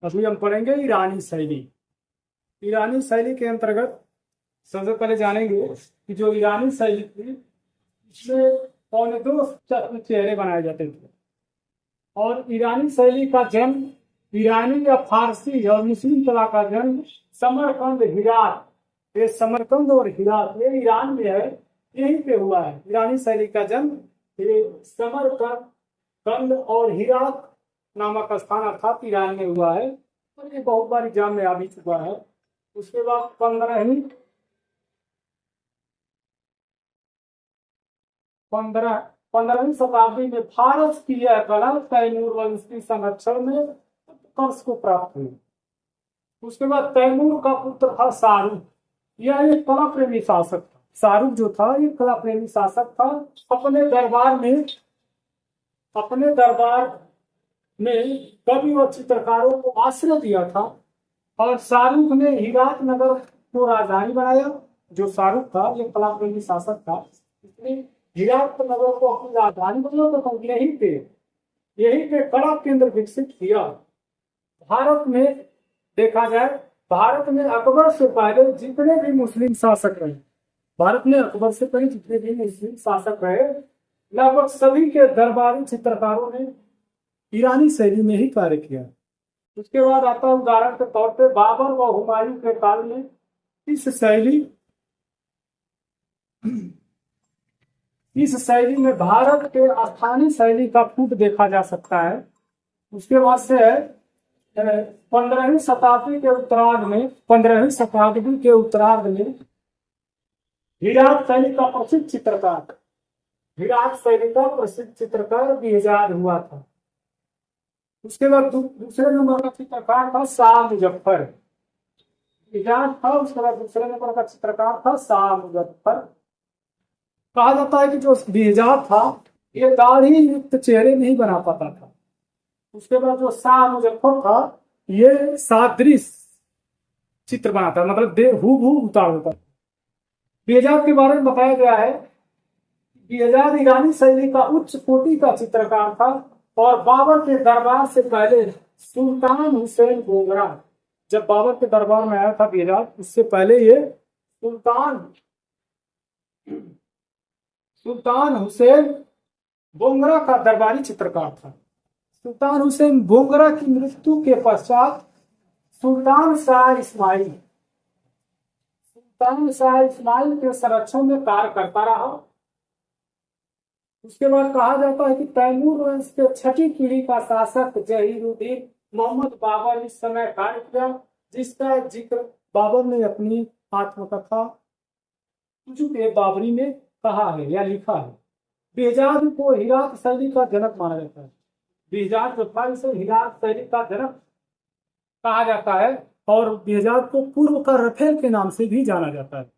अभी हम पढ़ेंगे ईरानी शैली। ईरानी शैली के अंतर्गत सबसे पहले जानेंगे कि जो ईरानी शैली थी इसमें पौने दो चेहरे बनाए जाते थे। और ईरानी शैली का जन्म ईरानी या फारसी और मुस्लिम कला का जन्म समरकंद हिरात, ये समरकंद और हिरात ये ईरान में है, यहीं पे हुआ है। ईरानी शैली का जन्म ये समरकंद और हिरात नामक स्थान अर्थात ईरान में हुआ है और ये बहुत बार एग्जाम में आ भी चुका है। उसके बाद पंद्रहवीं शताब्दी में फारस की यह कला तैमूर वंश की संरक्षण में उत्कर्ष को प्राप्त हुई। उसके बाद तैमूर का पुत्र था शाहरुख, यह एक कला प्रेमी शासक था। शाहरुख जो था ये कला प्रेमी शासक था। अपने दरबार में कवि और चित्रकारों को आश्रय दिया था और शाहरुख ने हिरात नगर को राजधानी बनाया। जो शाहरुख था ये कला प्रेमी शासक था, इसने हिरात नगर को अपनी राजधानी बनाया तो यहीं पे कला केंद्र विकसित किया। भारत में देखा जाए, भारत में अकबर से पहले जितने भी मुस्लिम शासक रहे, लगभग सभी के दरबारी चित्रकारों ने ईरानी शैली में ही कार्य किया। उसके बाद आता है उदाहरण के तौर पे बाबर व हुमायूं के काल में इस शैली में भारत के स्थानीय शैली का फूट देखा जा सकता है। उसके बाद से है 15वीं शताब्दी के उत्तरार्ध में हिरात शैली का प्रसिद्ध चित्रकार बेहजाद हुआ था। उसके बाद दूसरे नंबर का चित्रकार था शाह मुजफ्फर। बेहजाद था, उसके बाद दूसरे नंबर का चित्रकार था शाह मुजफ्फर। कहा जाता है कि जो बेहजाद था ये दाढ़ी युक्त चेहरे नहीं बना पाता था। उसके बाद जो शाह मुजफ्फर था ये सादृश चित्र बनाता, मतलब हूबहू उतार होता। बेहजाद के बारे में बताया गया है, बेहजाद ईरानी शैली का उच्च कोटि का चित्रकार था और बाबर के दरबार से पहले सुल्तान हुसैन बोगरा, जब बाबर के दरबार में आया था बेहजाद, उससे पहले ये सुल्तान हुसैन बोगरा का दरबारी चित्रकार था। सुल्तान हुसैन बोगरा की मृत्यु के पश्चात सुल्तान शाह इस्माइल के संरक्षण में कार्य करता रहा। उसके बाद कहा जाता है कि तैमूर वंश के छठी पीढ़ी का शासक जहीरुद्दीन मोहम्मद बाबर इस समय कार्य किया, जिसका जिक्र बाबर ने अपनी आत्मकथा बाबरी में कहा है या लिखा है। बेहजाद को हिरात शैली का जनक माना जाता है। बेहजाद जो था इसे हिरात शैली का जनक कहा जाता है और बेहजाद को पूर्व का रफेल के नाम से भी जाना जाता है।